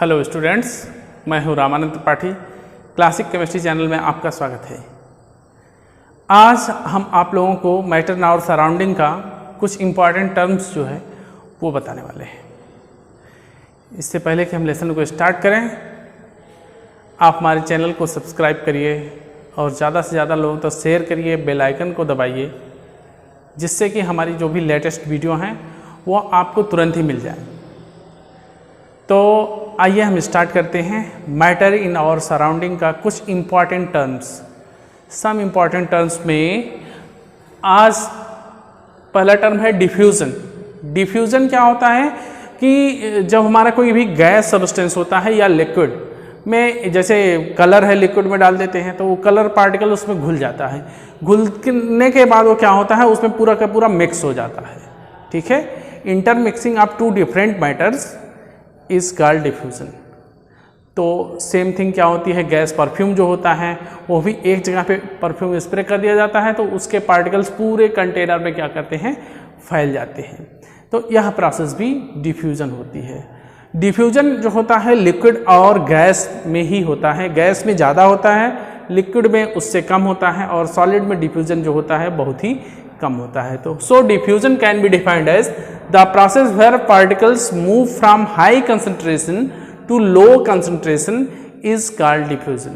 Hello students, मैं हूं Ramanand Tripathi. Classic chemistry channel में आपका स्वागत है। आज हम आप लोगों को मैटर इन आवर सराउंडिंग का कुछ इम्पॉर्टेंट टर्म्स जो है वो बताने वाले हैं। इससे पहले कि हम लेसन को स्टार्ट करें, आप हमारे चैनल को सब्सक्राइब करिए और ज़्यादा से ज़्यादा लोगों तक शेयर करिए, बेल आइकन को दबाइए, जिससे कि हमारी जो भी लेटेस्ट वीडियो हैं वो आपको तुरंत ही मिल जाए। तो आइए हम स्टार्ट करते हैं मैटर इन आवर सराउंडिंग का कुछ important terms. Some important terms में आज पहला टर्म है डिफ्यूज़न। डिफ्यूज़न क्या होता है कि जब हमारा कोई भी गैस सब्सटेंस होता है या लिक्विड में, जैसे कलर है लिक्विड में डाल देते हैं तो वो कलर पार्टिकल उसमें घुल जाता है। घुलने के बाद वो क्या होता है, उसमें पूरा का पूरा मिक्स हो जाता है। ठीक है, intermixing of two different matters is called diffusion. तो सेम थिंग क्या होती है, गैस परफ्यूम जो होता है वो भी एक जगह पे परफ्यूम स्प्रे कर दिया जाता है तो उसके पार्टिकल्स पूरे कंटेनर में क्या करते हैं, फैल जाते हैं। तो यह प्रोसेस भी डिफ्यूजन होती है। डिफ्यूजन जो होता है लिक्विड और गैस में ही होता है। गैस में ज़्यादा होता है, लिक्विड में उससे कम होता है, और सॉलिड में डिफ्यूजन जो होता है बहुत ही कम होता है। तो so diffusion can be defined as the process where particles move from high concentration to low concentration is called diffusion.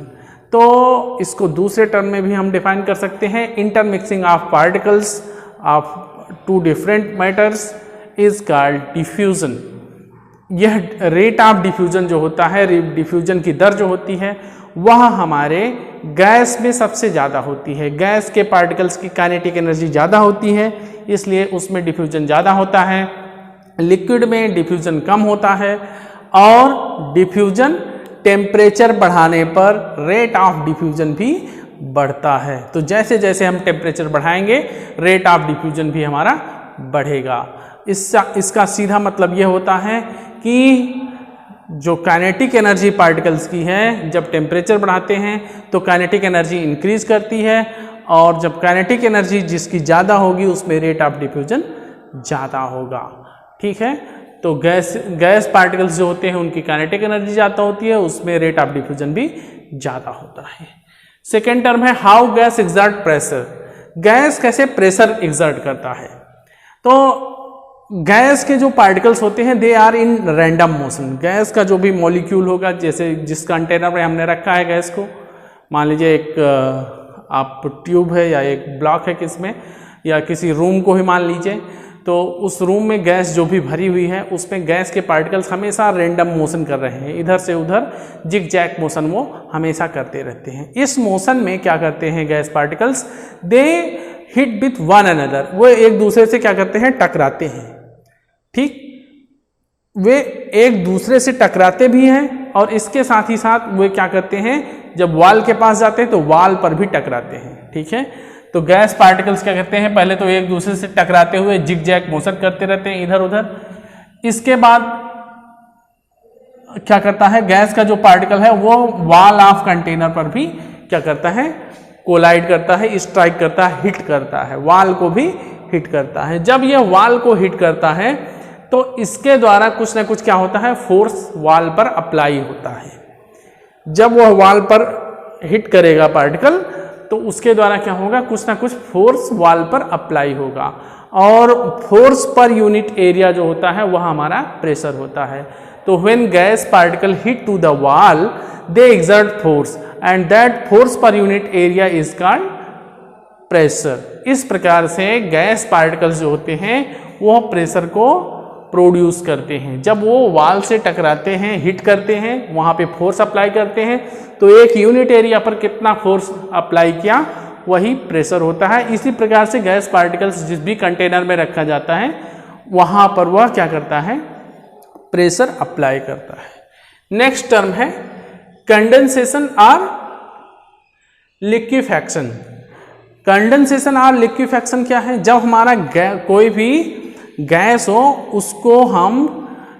तो इसको दूसरे टर्म में भी हम डिफाइन कर सकते हैं, intermixing of particles of two different matters is called diffusion. यह रेट ऑफ डिफ्यूजन जो होता है, डिफ्यूजन की दर जो होती है वह हमारे गैस में सबसे ज़्यादा होती है। गैस के पार्टिकल्स की काइनेटिक एनर्जी ज़्यादा होती है, इसलिए उसमें डिफ्यूजन ज़्यादा होता है। लिक्विड में डिफ्यूजन कम होता है, और डिफ्यूजन टेम्परेचर बढ़ाने पर रेट ऑफ डिफ्यूजन भी बढ़ता है। तो जैसे जैसे हम टेम्परेचर बढ़ाएंगे रेट ऑफ डिफ्यूजन भी हमारा बढ़ेगा। इसका सीधा मतलब यह होता है कि जो काइनेटिक एनर्जी पार्टिकल्स की है, जब टेम्परेचर बढ़ाते हैं तो काइनेटिक एनर्जी इंक्रीज करती है, और जब काइनेटिक एनर्जी जिसकी ज़्यादा होगी उसमें रेट ऑफ डिफ्यूजन ज़्यादा होगा। ठीक है, तो गैस पार्टिकल्स जो होते हैं उनकी काइनेटिक एनर्जी ज़्यादा होती है, उसमें रेट ऑफ डिफ्यूजन भी ज़्यादा होता है। सेकेंड टर्म है how gas exert pressure. Gas कैसे प्रेशर एक्सर्ट करता है। तो गैस के जो पार्टिकल्स होते हैं they are in random motion. Gas का जो भी मॉलिक्यूल होगा, जैसे जिस कंटेनर में हमने रखा है गैस को, मान लीजिए एक आप ट्यूब है या एक ब्लॉक है किसमें, या किसी रूम को ही मान लीजिए, तो उस रूम में गैस जो भी भरी हुई है उसमें गैस के पार्टिकल्स हमेशा रैंडम मोशन कर रहे हैं, इधर से उधर जिग जैग मोशन वो हमेशा करते रहते हैं। इस मोशन में क्या करते हैं gas particles, they hit with one another, वो एक दूसरे से क्या करते हैं, टकराते हैं। ठीक, वे एक दूसरे से टकराते भी हैं, और इसके साथ ही साथ वे क्या करते हैं, जब वॉल के पास जाते हैं तो वॉल पर भी टकराते हैं। ठीक है, तो गैस पार्टिकल्स क्या करते हैं, पहले तो एक दूसरे से टकराते हुए जिग जैग मोशन करते रहते हैं इधर उधर। इसके बाद क्या करता है, गैस का जो पार्टिकल है वो वॉल ऑफ कंटेनर पर भी क्या करता है, कोलाइड करता है, स्ट्राइक करता है, हिट करता है, वॉल को भी हिट करता है। जब यह वॉल को हिट करता है तो इसके द्वारा कुछ ना कुछ क्या होता है, फोर्स वॉल पर अप्लाई होता है। जब वह वॉल पर हिट करेगा पार्टिकल तो उसके द्वारा क्या होगा, कुछ ना कुछ फोर्स वॉल पर अप्लाई होगा, और फोर्स पर यूनिट एरिया जो होता है वह हमारा प्रेशर होता है। तो when gas particle hit to the wall they exert force and that force per unit area is called pressure. इस प्रकार से गैस पार्टिकल्स जो होते हैं वो प्रेशर को प्रोड्यूस करते हैं। जब वो वॉल से टकराते हैं, हिट करते हैं, वहाँ पे फोर्स अप्लाई करते हैं, तो एक यूनिट एरिया पर कितना फोर्स अप्लाई किया वही प्रेशर होता है। इसी प्रकार से गैस पार्टिकल्स जिस भी कंटेनर में रखा जाता है वहाँ पर वह क्या करता है, प्रेशर अप्लाई करता है। नेक्स्ट टर्म है कंडेंसेशन और लिक्विफैक्शन। कंडेंसेशन और लिक्विफैक्शन क्या है, जब हमारा कोई भी गैस हो उसको हम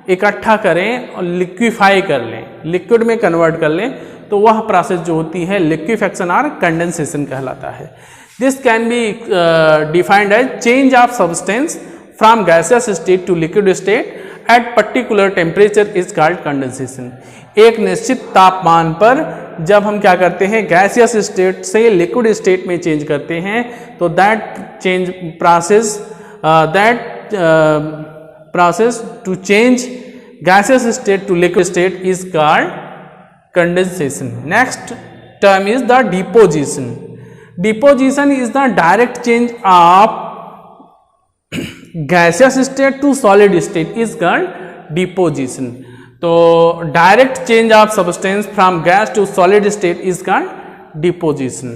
इकट्ठा करें और लिक्विफाई कर लें, लिक्विड में कन्वर्ट कर लें, तो वह प्रोसेस जो होती है लिक्विफैक्शन और कंडेंसेशन कहलाता है। This can be defined as change of substance from gaseous state to liquid state at particular temperature is called condensation. एक निश्चित तापमान पर जब हम क्या करते हैं, गैसियस स्टेट से लिक्विड स्टेट में चेंज करते हैं, तो that change process to change gaseous state to liquid state is called condensation. Next term is the deposition. Deposition is the direct change of gaseous state to solid state is called deposition. तो direct change of substance from gas to solid state is called deposition.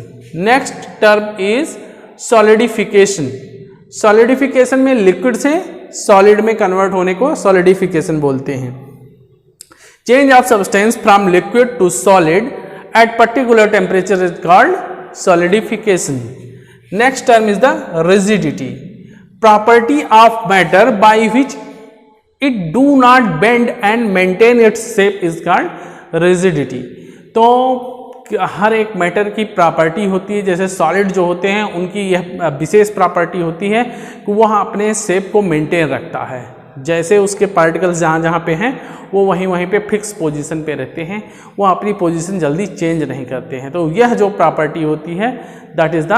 Next term is solidification. Solidification में liquid से solid में convert होने को solidification बोलते हैं। Change of substance from liquid to solid at particular temperature is called solidification. Next term is the rigidity, property of matter by which it do not bend and maintain its shape is called rigidity. तो हर एक matter की property होती है, जैसे solid जो होते हैं उनकी यह विशेष प्रॉपर्टी होती है कि वह अपने शेप को मेंटेन रखता है, जैसे उसके पार्टिकल्स जहाँ जहाँ पे हैं वो वहीं पे फिक्स पोजीशन पे रहते हैं, वो अपनी पोजीशन जल्दी चेंज नहीं करते हैं। तो यह जो प्रॉपर्टी होती है दैट इज़ द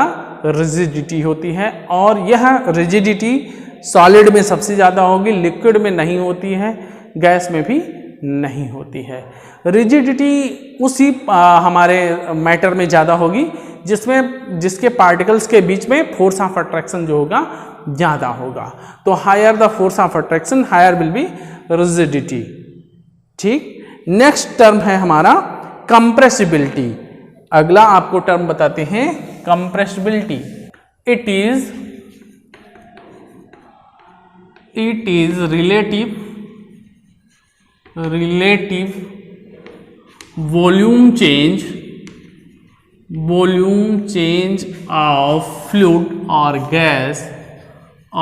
रिजिडिटी होती है, और यह रिजिडिटी सॉलिड में सबसे ज़्यादा होगी, लिक्विड में नहीं होती है, गैस में भी नहीं होती है। रिजिडिटी उसी हमारे मैटर में ज़्यादा होगी जिसके पार्टिकल्स के बीच में फोर्स ऑफ अट्रैक्शन जो होगा ज़्यादा होगा। तो higher the force of attraction higher will be rigidity. ठीक, नेक्स्ट टर्म है हमारा कंप्रेसिबिलिटी। अगला आपको टर्म बताते हैं compressibility. It is relative volume change of fluid or gas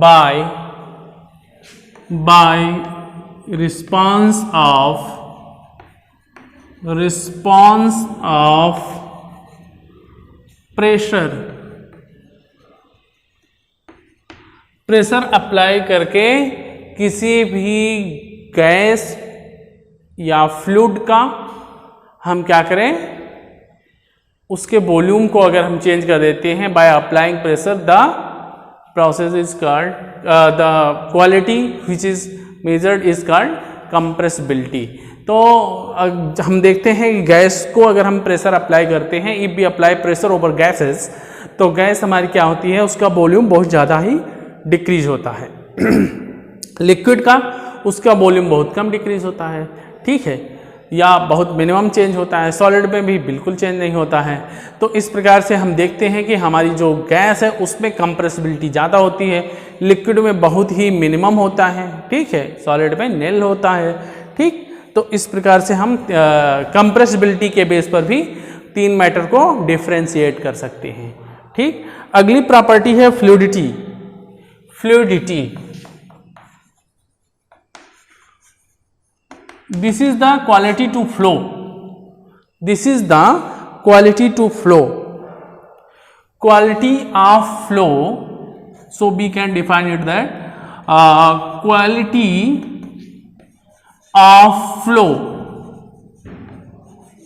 by response of pressure apply करके किसी भी गैस या फ्लूइड का हम क्या करें, उसके वॉल्यूम को अगर हम चेंज कर देते हैं by applying pressure, the process is called the quality which is measured is called compressibility. तो हम देखते हैं कि गैस को अगर हम प्रेशर अप्लाई करते हैं, if we apply pressure over gases, तो गैस हमारी क्या होती है, उसका वॉल्यूम बहुत ज़्यादा ही डिक्रीज होता है। लिक्विड का उसका वॉल्यूम बहुत कम डिक्रीज होता है, ठीक है, या बहुत मिनिमम चेंज होता है। सॉलिड में भी बिल्कुल चेंज नहीं होता है। तो इस प्रकार से हम देखते हैं कि हमारी जो गैस है उसमें कंप्रेसिबिलिटी ज़्यादा होती है, लिक्विड में बहुत ही मिनिमम होता है, ठीक है, सॉलिड में निल होता है। ठीक, तो इस प्रकार से हम कंप्रेसिबिलिटी के बेस पर भी तीन मैटर को डिफ्रेंशिएट कर सकते हैं। ठीक, अगली प्रॉपर्टी है fluidity. This is the quality to flow. Quality of flow. So we can define it that quality of flow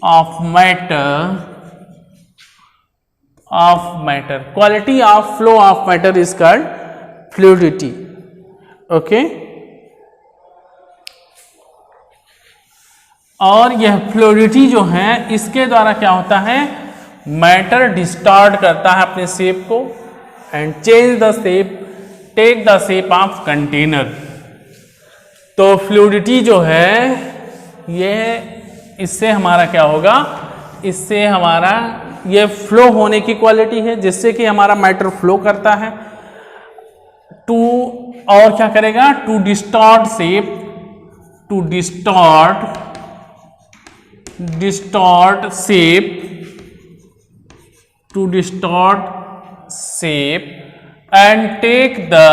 of matter. Quality of flow of matter is called fluidity. Okay, और यह fluidity जो है इसके द्वारा क्या होता है, matter distort करता है अपने शेप को and change the shape, take the shape of container. तो फ्लूइडिटी जो है ये, इससे हमारा क्या होगा, इससे हमारा ये फ्लो होने की क्वालिटी है, जिससे कि हमारा मैटर फ्लो करता है टू, और क्या करेगा, to distort shape, and take the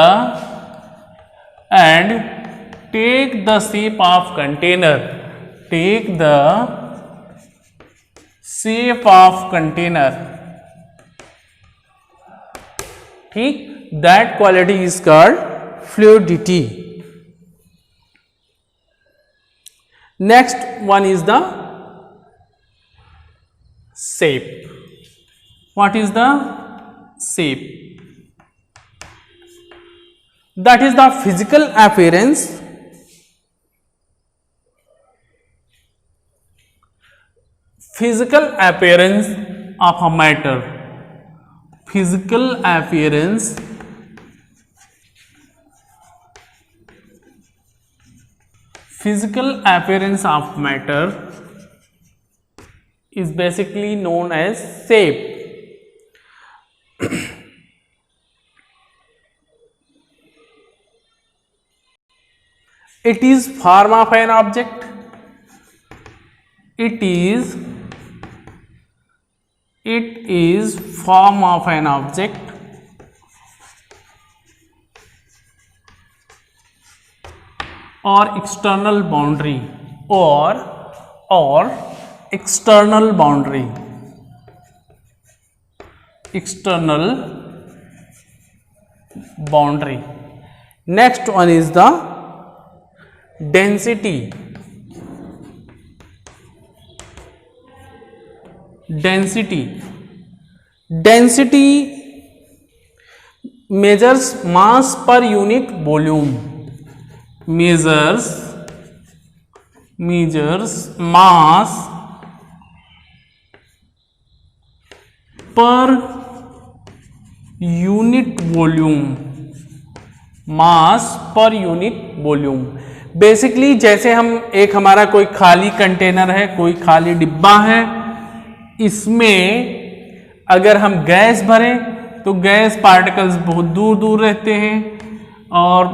shape of container, ठीक, that quality is called fluidity. Next one is the shape. What is the shape? That is the physical appearance of a matter. Physical appearance of matter is basically known as shape. It is form of an object. It is form of an object or external boundary or external boundary. Next one is the density. Density measures mass per unit volume. Measures mass पर unit volume. Basically जैसे हम एक हमारा कोई खाली container है, कोई खाली डिब्बा है, इसमें अगर हम गैस भरें तो गैस पार्टिकल्स बहुत दूर दूर रहते हैं और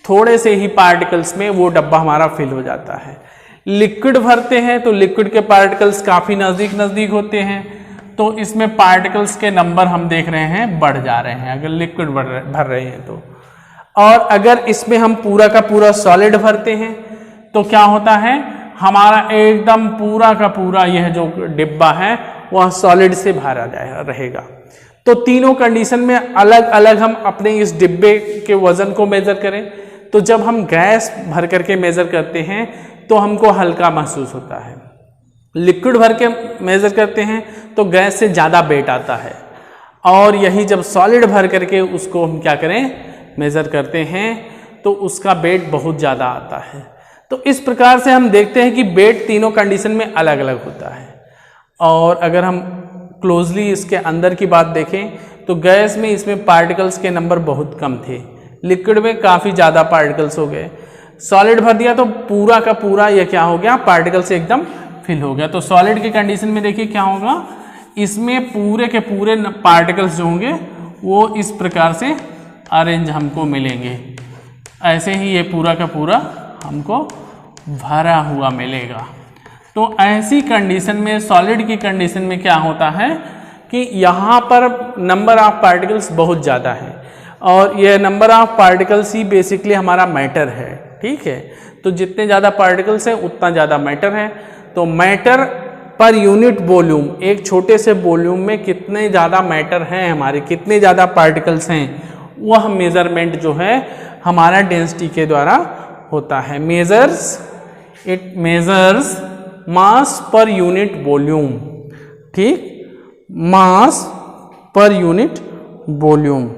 थोड़े से ही पार्टिकल्स में वो डब्बा हमारा फिल हो जाता है। लिक्विड भरते हैं तो लिक्विड के पार्टिकल्स काफ़ी नज़दीक होते हैं, तो इसमें पार्टिकल्स के नंबर हम देख रहे हैं बढ़ जा रहे हैं अगर लिक्विड भर रहे हैं तो। और अगर इसमें हम पूरा का पूरा सॉलिड भरते हैं तो क्या होता है, हमारा एकदम पूरा का पूरा यह जो डिब्बा है वह सॉलिड से भरा रहेगा। तो तीनों कंडीशन में अलग अलग हम अपने इस डिब्बे के वजन को मेजर करें तो जब हम गैस भर करके मेजर करते हैं तो हमको हल्का महसूस होता है, लिक्विड भर के मेजर करते हैं तो गैस से ज़्यादा वेट आता है, और यही जब सॉलिड भर करके उसको हम क्या करें मेजर करते हैं तो उसका वेट बहुत ज़्यादा आता है। तो इस प्रकार से हम देखते हैं कि वेट तीनों कंडीशन में अलग अलग होता है। और अगर हम क्लोजली इसके अंदर की बात देखें तो गैस में इसमें पार्टिकल्स के नंबर बहुत कम थे, लिक्विड में काफ़ी ज़्यादा पार्टिकल्स हो गए, सॉलिड भर दिया तो पूरा का पूरा यह क्या हो गया, पार्टिकल से एकदम फिल हो गया। तो सॉलिड की कंडीशन में देखिए क्या होगा, इसमें पूरे के पूरे पार्टिकल्स जो होंगे वो इस प्रकार से अरेंज हमको मिलेंगे, ऐसे ही ये पूरा का पूरा हमको भरा हुआ मिलेगा। तो ऐसी कंडीशन में सॉलिड की कंडीशन में क्या होता है कि यहाँ पर नंबर ऑफ पार्टिकल्स बहुत ज़्यादा है और यह number of particles he basically हमारा मैटर है, ठीक है। तो जितने ज़्यादा पार्टिकल्स हैं उतना ज़्यादा मैटर है। तो मैटर पर यूनिट वॉल्यूम, एक छोटे से वॉल्यूम में कितने ज़्यादा मैटर हैं हमारे, कितने ज़्यादा पार्टिकल्स हैं, वह मेजरमेंट जो है हमारा डेंसिटी के द्वारा होता है। It measures mass per unit volume, ठीक, मास पर यूनिट वॉल्यूम।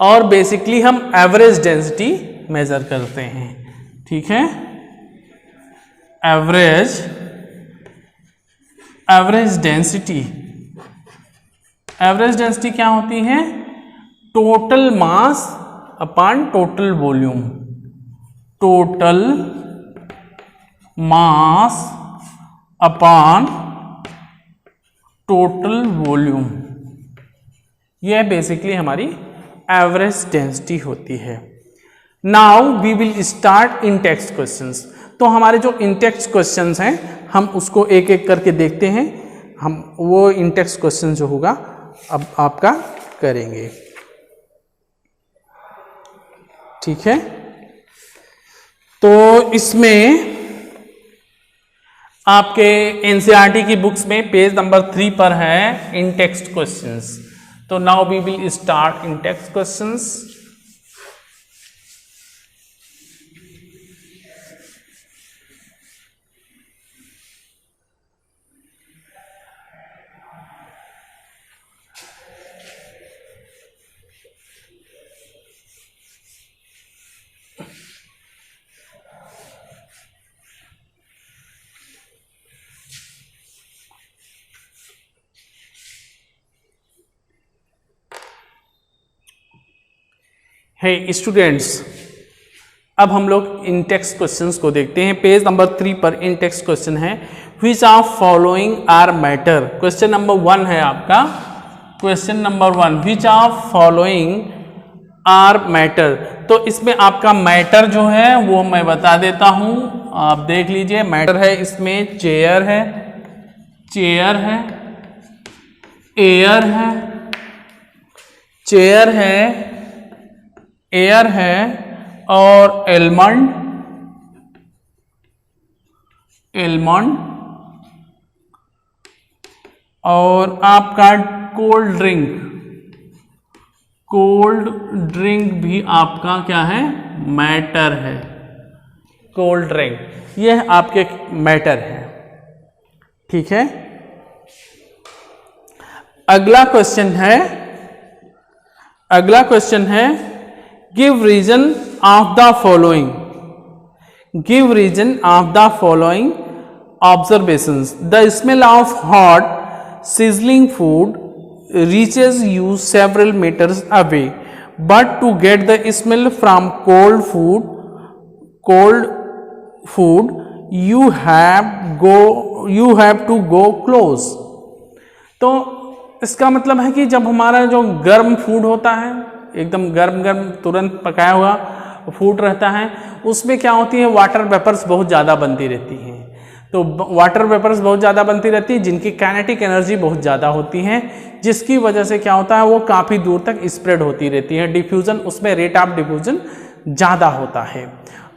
और बेसिकली हम एवरेज डेंसिटी मेजर करते हैं, ठीक है। एवरेज डेंसिटी क्या होती है, total mass upon total volume, total mass upon total volume, यह बेसिकली हमारी एवरेज डेंसिटी होती है। Now we will start in text questions. तो हमारे जो इन टेक्स्ट क्वेश्चंस हैं हम उसको एक एक करके देखते हैं। हम वो इन टेक्स्ट क्वेश्चन जो होगा अब आपका करेंगे, ठीक है। तो इसमें आपके एनसीईआरटी की बुक्स में पेज नंबर 3 पर है इन टेक्स्ट क्वेश्चंस। तो now we will start in text questions. Hey students, अब हम लोग इन टेक्स्ट क्वेश्चंस को देखते हैं। पेज नंबर 3 पर इन टेक्स्ट क्वेश्चन है, which of following are matter. Question number 1 है आपका, question number 1, which of following are matter. तो इसमें आपका मैटर जो है वो मैं बता देता हूं, आप देख लीजिए। मैटर है इसमें चेयर है, चेयर है, एयर है, चेयर है, एयर है और एलमंड, एलमंड और आपका कोल्ड ड्रिंक, कोल्ड ड्रिंक भी आपका क्या है, मैटर है। कोल्ड ड्रिंक यह आपके मैटर है, ठीक है। अगला क्वेश्चन है, अगला क्वेश्चन है, give reason of the following, give reason of the following observations. The smell of hot sizzling food reaches you several meters away, but to get the smell from cold food you have to go close। तो इसका मतलब है कि जब हमारा जो गर्म food होता है, एकदम गर्म गर्म तुरंत पकाया हुआ फूड रहता है, उसमें क्या होती है, वाटर वेपर्स बहुत ज़्यादा बनती रहती हैं। तो वाटर वेपर्स बहुत ज़्यादा बनती रहती है जिनकी काइनेटिक एनर्जी बहुत ज़्यादा होती है, जिसकी वजह से क्या होता है, वो काफ़ी दूर तक स्प्रेड होती रहती है। डिफ्यूज़न, उसमें रेट ऑफ डिफ्यूज़न ज़्यादा होता है।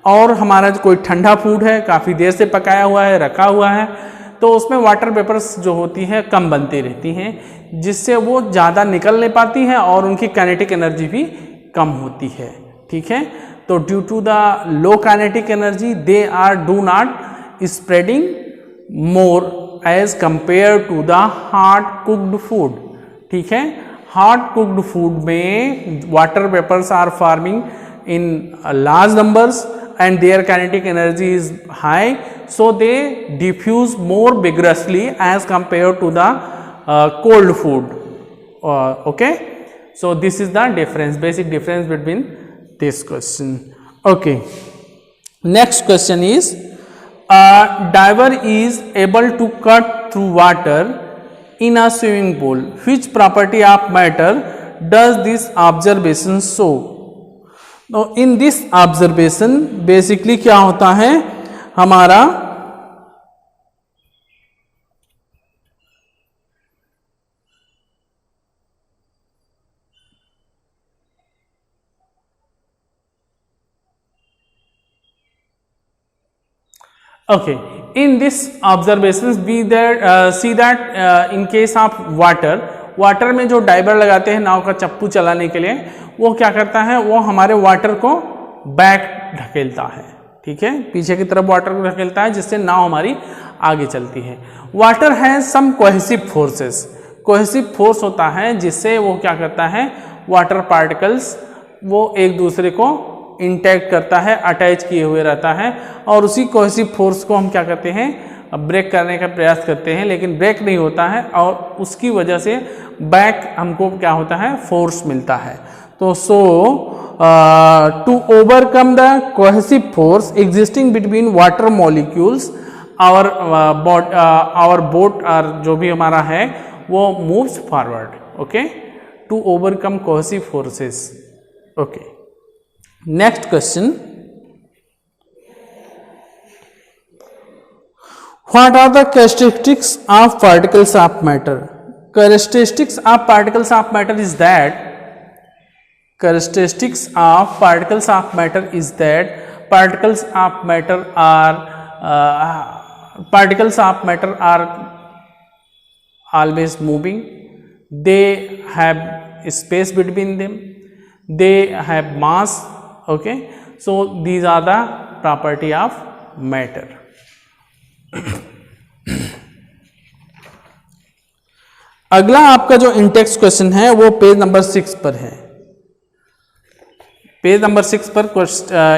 और हमारा जो कोई ठंडा फूड है, काफ़ी देर से पकाया हुआ है, रखा हुआ है, तो उसमें वाटर वेपर्स जो होती हैं कम बनती रहती हैं, जिससे वो ज़्यादा निकल नहीं पाती हैं और उनकी काइनेटिक एनर्जी भी कम होती है, ठीक है। तो due to the low kinetic energy they are do not spreading more as compared to the hard cooked food, ठीक है। hard cooked food में water vapors are forming in large numbers and their kinetic energy is high, so they diffuse more vigorously as compared to the cold food, okay। so this is the difference, basic difference between this question, okay। next question is, a diver is able to cut through water in a swimming pool. Which property of matter does this observation show? तो in this observation basically क्या होता है हमारा, okay, in this observations be there see that in case of water, water में जो driver लगाते हैं नाव का चप्पू चलाने के लिए, वो क्या करता है, वो हमारे वाटर को बैक ढकेलता है, ठीक है, पीछे की तरफ वाटर को ढकेलता है, जिससे नाव हमारी आगे चलती है। Water has some cohesive forces, cohesive force होता है जिससे वो क्या करता है, वाटर पार्टिकल्स वो एक दूसरे को इंटैक्ट करता है, अटैच किए हुए रहता है, और उसी कोहेसिव फोर्स को हम क्या करते हैं, ब्रेक करने का प्रयास करते हैं, लेकिन ब्रेक नहीं होता है और उसकी वजह से बैक हमको क्या होता है, फोर्स मिलता है। तो so to overcome the cohesive force existing between water molecules our boat और जो भी हमारा है वो moves forward, okay, to overcome cohesive forces, okay. Next question, what are the characteristics of particles of matter? Characteristics of particles of matter is that, characteristics of particles of matter is that particles of matter are always moving, they have space between them, they have mass, okay, so these are the property of matter. अगला आपका जो Intex question है वो page number 6 पर है। Page number 6 पर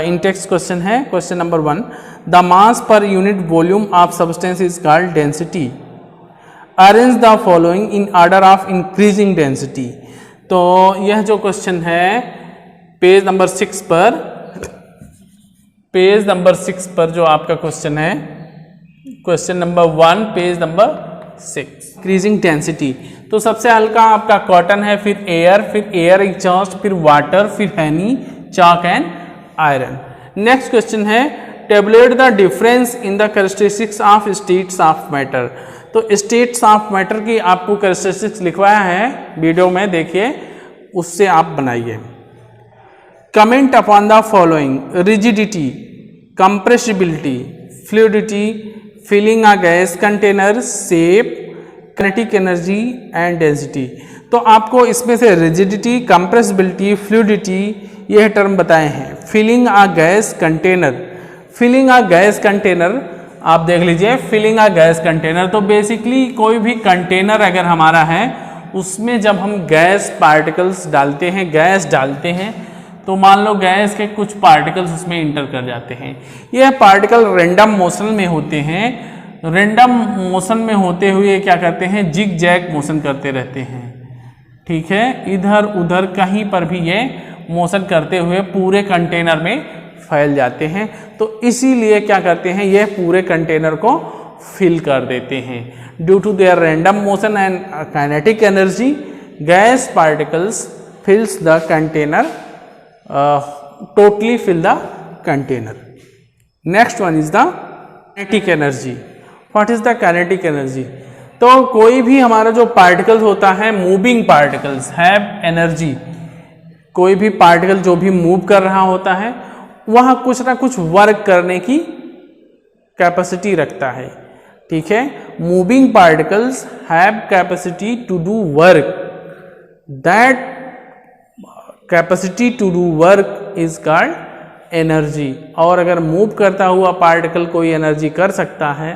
Intex question है। Question number 1, the mass per unit volume of substance is called density, arrange the following in order of increasing density. तो यह जो क्वेश्चन है पेज नंबर 6 पर, पेज नंबर 6 पर जो आपका क्वेश्चन है, question number 1 page number 6, increasing density. तो सबसे हल्का आपका कॉटन है, फिर एयर एग्जॉस्ट, फिर वाटर, फिर हैनी, चाक एंड आयरन। नेक्स्ट क्वेश्चन है, tablet the difference in the characteristics of states of matter. तो स्टेट्स ऑफ मैटर की आपको कैरेक्टरिस्टिक्स लिखवाया है वीडियो में, देखिए, उससे आप बनाइए। Comment upon the following, rigidity, compressibility, fluidity, filling a gas container, shape, kinetic energy and density. तो आपको इसमें से रिजिडिटी, कंप्रेसिबिलिटी, फ्लूइडिटी यह टर्म बताए हैं। Filling a gas container, filling a gas container आप देख लीजिए, फिलिंग अ गैस कंटेनर, तो बेसिकली कोई भी कंटेनर अगर हमारा है उसमें जब हम गैस पार्टिकल्स डालते हैं, गैस डालते हैं, तो मान लो गैस के कुछ पार्टिकल्स उसमें इंटर कर जाते हैं। यह पार्टिकल रैंडम मोशन में होते हैं, रैंडम मोशन में होते हुए क्या करते हैं, जिग जैग मोशन करते रहते हैं, ठीक है, इधर उधर कहीं पर भी ये मोशन करते हुए पूरे कंटेनर में फैल जाते हैं। तो इसीलिए क्या करते हैं, ये पूरे कंटेनर को फिल कर देते हैं। Due to their random motion and kinetic energy, gas particles fills the container, totally fill the container. Next one is the kinetic energy. What is the kinetic energy? तो कोई भी हमारा जो पार्टिकल्स होता है, मूविंग पार्टिकल्स हैव एनर्जी। कोई भी particle जो भी मूव कर रहा होता है वह कुछ ना कुछ वर्क करने की कैपेसिटी रखता है, ठीक है। Moving particles have capacity to do work, that capacity to do work is called energy. और अगर मूव करता हुआ पार्टिकल कोई एनर्जी कर सकता है,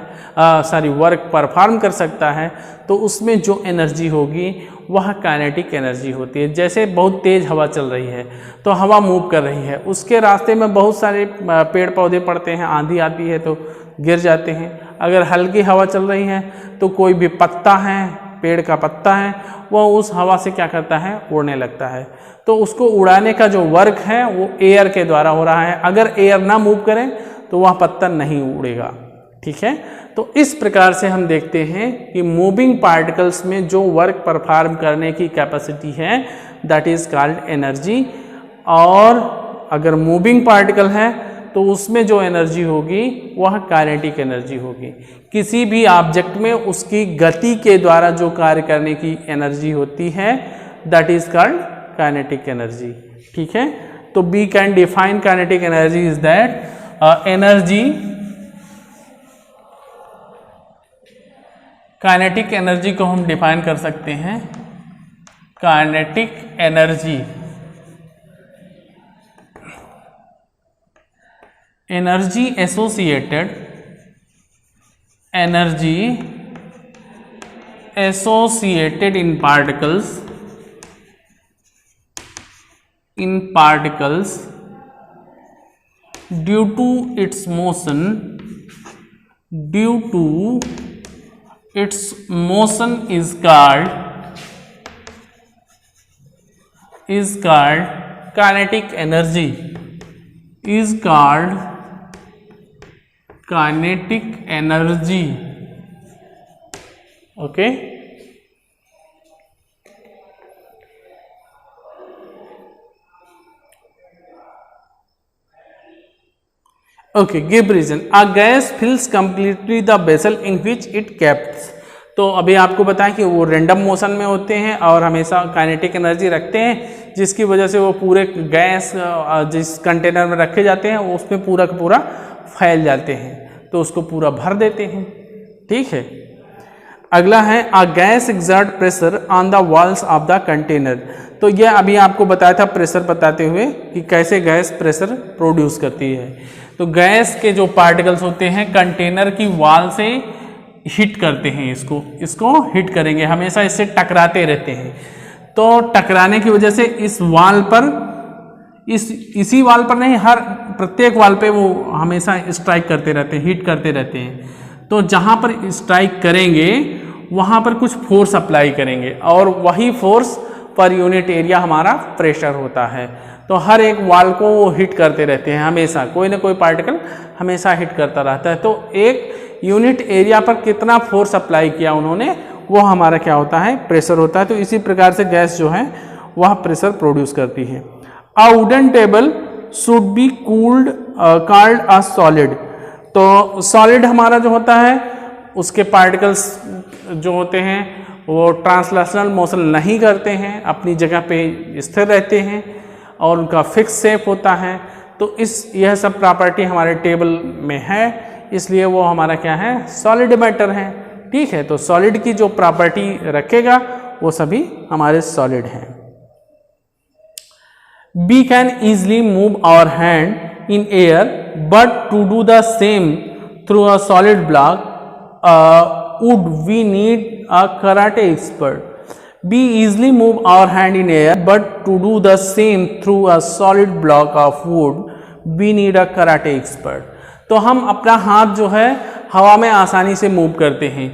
वर्क परफॉर्म कर सकता है, तो उसमें जो एनर्जी होगी वह काइनेटिक एनर्जी होती है। जैसे बहुत तेज हवा चल रही है तो हवा मूव कर रही है, उसके रास्ते में बहुत सारे पेड़ पौधे पड़ते हैं, आंधी आती है तो गिर जाते हैं। अगर हल्की हवा चल रही है तो कोई भी पत्ता है, पेड़ का पत्ता है, वह उस हवा से क्या करता है, उड़ने लगता है। तो उसको उड़ाने का जो वर्क है वो एयर के द्वारा हो रहा है। अगर एयर ना मूव करे तो वह पत्ता नहीं उड़ेगा, ठीक है। तो इस प्रकार से हम देखते हैं कि मूविंग पार्टिकल्स में जो वर्क परफॉर्म करने की कैपेसिटी है दैट इज कॉल्ड एनर्जी। और अगर मूविंग पार्टिकल है तो उसमें जो एनर्जी होगी वह काइनेटिक एनर्जी होगी। किसी भी ऑब्जेक्ट में उसकी गति के द्वारा जो कार्य करने की एनर्जी होती है that is called kinetic energy, ठीक है। तो we can define kinetic energy is that energy, kinetic energy को हम डिफाइन कर सकते हैं, kinetic energy, energy associated in particles due to its motion is called kinetic energy, is called kinetic energy, okay। Okay, give reason. A gas fills completely the vessel in which it kept. तो अभी आपको बताएं कि वो random motion में होते हैं और हमेशा काइनेटिक एनर्जी रखते हैं, जिसकी वजह से वो पूरे गैस जिस कंटेनर में रखे जाते हैं वो उसमें पूरा का पूरा फैल जाते हैं, तो उसको पूरा भर देते हैं, ठीक है। अगला है a gas exert pressure on the walls of the container. तो यह अभी आपको बताया था प्रेशर बताते हुए कि कैसे गैस प्रेशर प्रोड्यूस करती है। तो गैस के जो पार्टिकल्स होते हैं कंटेनर की वॉल से हिट करते हैं, इसको हिट करेंगे, हमेशा इससे टकराते रहते हैं। तो टकराने की वजह से इस वॉल पर इसी वाल पर नहीं, हर प्रत्येक वाल पे वो हमेशा स्ट्राइक करते रहते हैं, हिट करते रहते हैं। तो जहाँ पर स्ट्राइक करेंगे वहाँ पर कुछ फोर्स अप्लाई करेंगे और वही फोर्स पर यूनिट एरिया हमारा प्रेशर होता है। तो हर एक वाल को वो हिट करते रहते हैं, हमेशा कोई ना कोई पार्टिकल हमेशा हिट करता रहता है। तो एक यूनिट एरिया पर कितना फोर्स अप्लाई किया उन्होंने, वो हमारा क्या होता है, प्रेशर होता है। तो इसी प्रकार से गैस जो है वह प्रेशर प्रोड्यूस करती है। A wooden table should be called a solid। तो सॉलिड हमारा जो होता है उसके पार्टिकल्स जो होते हैं वो ट्रांसलेशनल मोशन नहीं करते हैं, अपनी जगह पे स्थिर रहते हैं और उनका फिक्स शेप होता है। तो यह सब प्रॉपर्टी हमारे टेबल में है, इसलिए वो हमारा क्या है, सॉलिड मैटर है। ठीक है, तो सॉलिड की जो प्रॉपर्टी रखेगा वो सभी हमारे सॉलिड हैं। We can easily move our hand in air, but to do the same through a solid block, would we need a karate expert? We easily move our hand in air, but to do the same through a solid block of wood, we need a karate expert. तो हम अपना हाथ जो है हवा में आसानी से मूव करते हैं,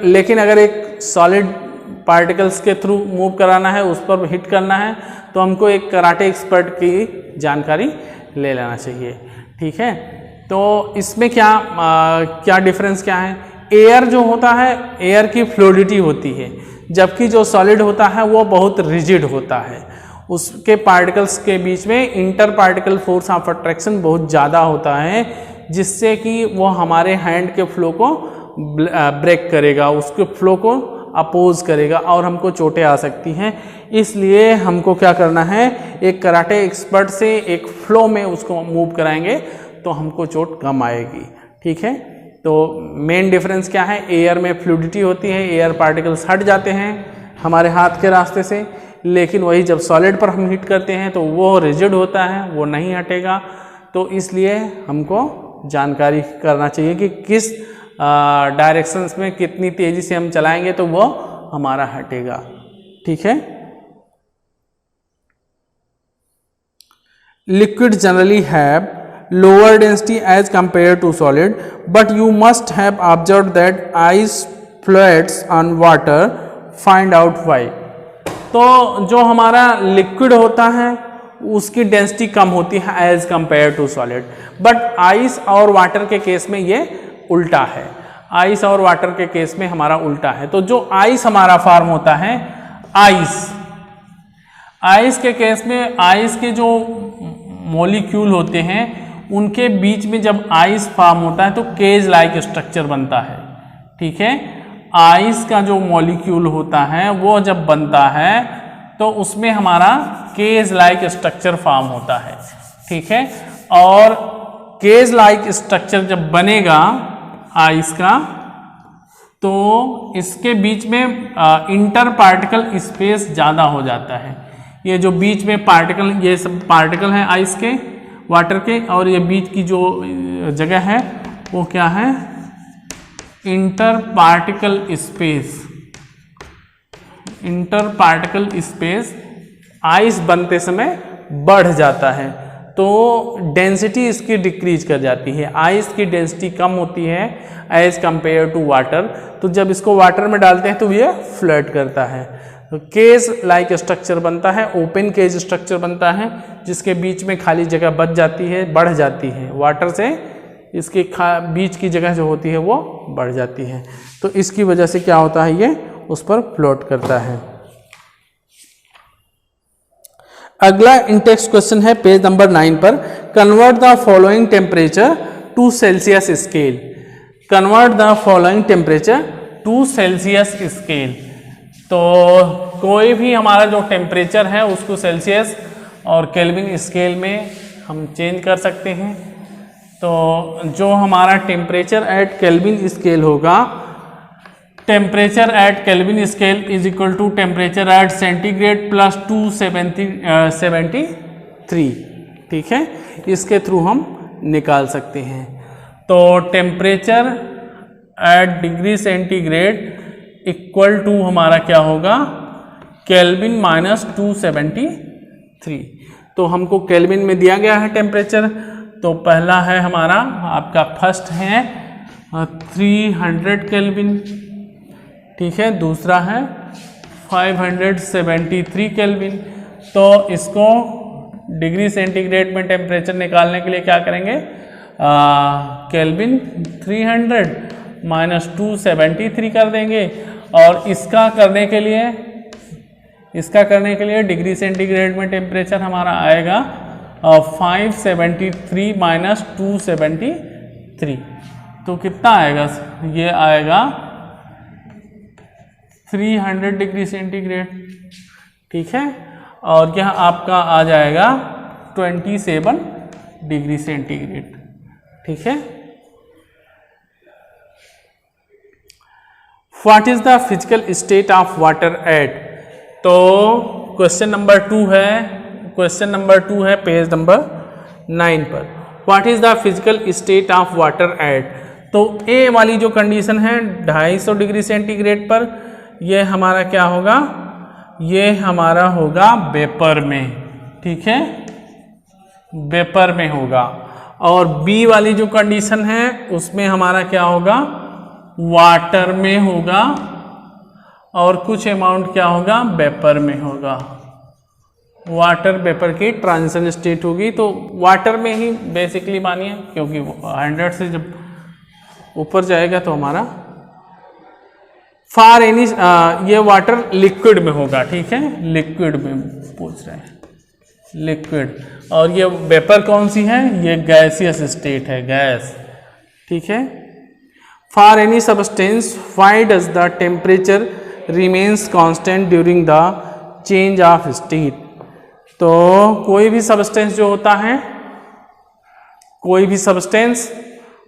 लेकिन अगर एक सॉलिड पार्टिकल्स के थ्रू मूव कराना है, उस पर हिट करना है, तो हमको एक कराटे एक्सपर्ट की जानकारी ले लेना चाहिए। ठीक है, तो इसमें क्या डिफरेंस क्या है। एयर जो होता है, एयर की फ्लूइडिटी होती है, जबकि जो सॉलिड होता है वो बहुत रिजिड होता है। उसके पार्टिकल्स के बीच में inter particle force of attraction बहुत ज़्यादा होता है, जिससे कि वो हमारे हैंड के फ्लो को ब्रेक करेगा, उसके फ्लो को अपोज करेगा और हमको चोटें आ सकती हैं। इसलिए हमको क्या करना है, एक कराटे एक्सपर्ट से एक फ्लो में उसको मूव कराएंगे तो हमको चोट कम आएगी। ठीक है, तो मेन डिफरेंस क्या है, एयर में फ्लूइडिटी होती है, एयर पार्टिकल्स हट जाते हैं हमारे हाथ के रास्ते से, लेकिन वही जब सॉलिड पर हम हिट करते हैं तो वो रिजिड होता है, वो नहीं हटेगा। तो इसलिए हमको जानकारी करना चाहिए कि किस डायरेक्शंस में कितनी तेजी से हम चलाएंगे तो वो हमारा हटेगा। ठीक है, liquid generally have lower density as compare to solid, but you must have observe that ice floats on water, find out why. तो जो हमारा लिक्विड होता है उसकी डेंसिटी कम होती है as compare to solid, but ice और वाटर के केस में ये उल्टा है। आइस और वाटर के केस में हमारा उल्टा है। तो जो आइस हमारा फॉर्म होता है, आइस के केस में आइस के जो मॉलिक्यूल होते हैं उनके बीच में जब आइस फॉर्म होता है तो केज लाइक स्ट्रक्चर बनता है। ठीक है, आइस का जो मॉलिक्यूल होता है वो जब बनता है तो उसमें हमारा केज लाइक स्ट्रक्चर फॉर्म होता है। ठीक है, और केज लाइक स्ट्रक्चर जब बनेगा आइस का तो इसके बीच में इंटर पार्टिकल स्पेस ज़्यादा हो जाता है। ये जो बीच में पार्टिकल, ये सब पार्टिकल हैं आइस के, वाटर के, और ये बीच की जो जगह है वो क्या है, inter particle space. Inter particle space ice बनते समय बढ़ जाता है तो डेंसिटी इसकी डिक्रीज कर जाती है। आइस की डेंसिटी कम होती है एज कंपेयर टू वाटर, तो जब इसको वाटर में डालते हैं तो ये फ्लड करता है। तो केज लाइक स्ट्रक्चर बनता है, ओपन केज स्ट्रक्चर बनता है, जिसके बीच में खाली जगह बच जाती है, बढ़ जाती है। वाटर से इसके बीच की जगह जो होती है वो बढ़ जाती है, तो इसकी वजह से क्या होता है, ये उस पर फ्लोट करता है। अगला इंटेक्स्ट क्वेश्चन है पेज नंबर 9 पर, convert the following temperature to Celsius scale. Convert the following temperature to Celsius scale. तो कोई भी हमारा जो टेम्परेचर है उसको सेल्सियस और केल्विन स्केल में हम चेंज कर सकते हैं। तो जो हमारा टेम्परेचर एट केल्विन स्केल होगा temperature at Kelvin scale is equal to temperature at centigrade plus 273, ठीक है, इसके थ्रू हम निकाल सकते हैं। तो temperature at degree centigrade equal to हमारा क्या होगा, केल्विन माइनस 273। तो हमको केल्विन में दिया गया है टेम्परेचर, तो पहला है हमारा आपका फर्स्ट है 300 केल्विन, ठीक है, दूसरा है 573 केल्विन। तो इसको डिग्री सेंटीग्रेड में टेम्परेचर निकालने के लिए क्या करेंगे, केल्विन 300 माइनस 273 कर देंगे, और इसका करने के लिए डिग्री सेंटीग्रेड में टेम्परेचर हमारा आएगा 573 माइनस 273, तो कितना आएगा, ये आएगा 300 डिग्री सेंटीग्रेड, ठीक है, और यह आपका आ जाएगा 27 डिग्री सेंटीग्रेड, ठीक है। What is the physical state of water at, तो क्वेश्चन नंबर 2 है पेज नंबर 9 पर। What is the physical state of water at, तो ए वाली जो कंडीशन है 250 डिग्री सेंटीग्रेड पर, ये हमारा क्या होगा, ये हमारा होगा वेपर में, ठीक है, वेपर में होगा। और बी वाली जो कंडीशन है उसमें हमारा क्या होगा, वाटर में होगा, और कुछ अमाउंट क्या होगा, वेपर में होगा। वाटर वेपर की ट्रांजिशन स्टेट होगी, तो वाटर में ही बेसिकली मानिए, क्योंकि 100 से जब ऊपर जाएगा तो हमारा फॉर एनी, ये वाटर लिक्विड में होगा, ठीक है, लिक्विड में पूछ रहे हैं, लिक्विड। और ये वेपर कौन सी है, ये गैसियस स्टेट है, गैस, ठीक है। For any substance why does the temperature remains constant during the change of state, तो कोई भी सब्सटेंस जो होता है, कोई भी सब्सटेंस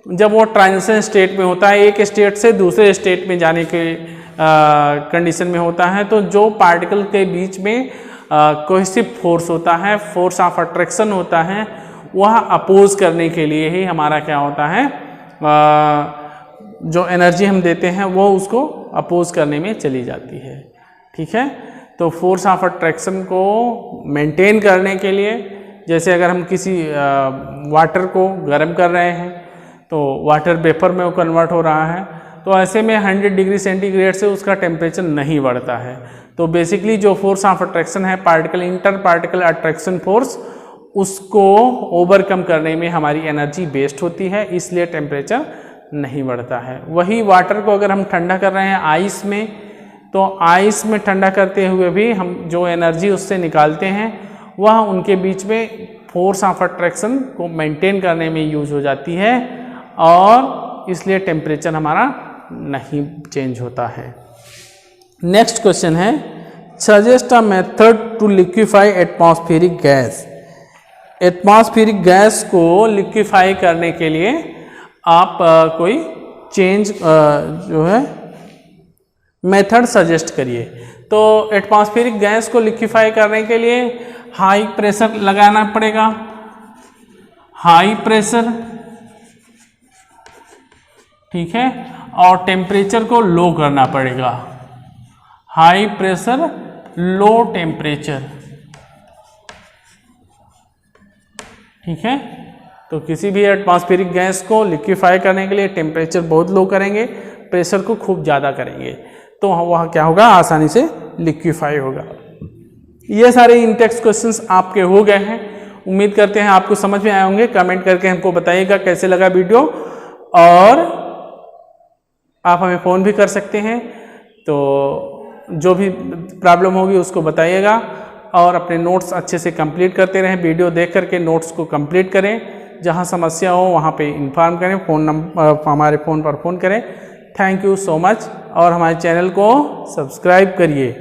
जब वो ट्रांजिशन स्टेट में होता है, एक स्टेट से दूसरे स्टेट में जाने के कंडीशन में होता है, तो जो पार्टिकल के बीच में कोहेसिव फोर्स होता है, फोर्स ऑफ अट्रैक्शन होता है, वह अपोज करने के लिए ही हमारा क्या होता है, जो एनर्जी हम देते हैं वो उसको अपोज करने में चली जाती है, ठीक है। तो फोर्स ऑफ अट्रैक्शन को मेंटेन करने के लिए, जैसे अगर हम किसी वाटर को गर्म कर रहे हैं तो वाटर वेपर में वो कन्वर्ट हो रहा है, तो ऐसे में 100 डिग्री सेंटीग्रेड से उसका टेम्परेचर नहीं बढ़ता है। तो बेसिकली जो फोर्स ऑफ अट्रैक्शन है, particle inter particle attraction force, उसको ओवरकम करने में हमारी एनर्जी वेस्ट होती है, इसलिए टेम्परेचर नहीं बढ़ता है। वही वाटर को अगर हम ठंडा कर रहे हैं आइस में, तो आइस में ठंडा करते हुए भी हम जो एनर्जी उससे निकालते हैं वह उनके बीच में फोर्स ऑफ अट्रैक्शन को मेंटेन करने में यूज हो जाती है, और इसलिए टेम्परेचर हमारा नहीं चेंज होता है। नेक्स्ट क्वेश्चन है, suggest a method to liquefy atmospheric gas. Atmospheric gas को लिक्विफाई करने के लिए आप कोई चेंज जो है मेथड सजेस्ट करिए। तो एटमॉस्फेरिक गैस को लिक्विफाई करने के लिए हाई प्रेशर लगाना पड़ेगा, हाई प्रेशर, ठीक है, और टेम्परेचर को लो करना पड़ेगा, हाई प्रेशर लो टेम्परेचर, ठीक है। तो किसी भी एटमॉस्फेरिक गैस को लिक्विफाई करने के लिए टेम्परेचर बहुत लो करेंगे, प्रेशर को खूब ज़्यादा करेंगे, तो वह क्या होगा, आसानी से लिक्विफाई होगा। ये सारे इंटेक्स्ट क्वेश्चंस आपके हो गए हैं, उम्मीद करते हैं आपको समझ में आए होंगे। कमेंट करके हमको बताइएगा कैसे लगा वीडियो, और आप हमें फ़ोन भी कर सकते हैं, तो जो भी प्रॉब्लम होगी उसको बताइएगा, और अपने नोट्स अच्छे से कंप्लीट करते रहें। वीडियो देख करके नोट्स को कंप्लीट करें, जहां समस्या हो वहां पे इन्फॉर्म करें, फ़ोन नंबर हमारे फ़ोन पर फ़ोन करें। थैंक यू सो मच, और हमारे चैनल को सब्सक्राइब करिए।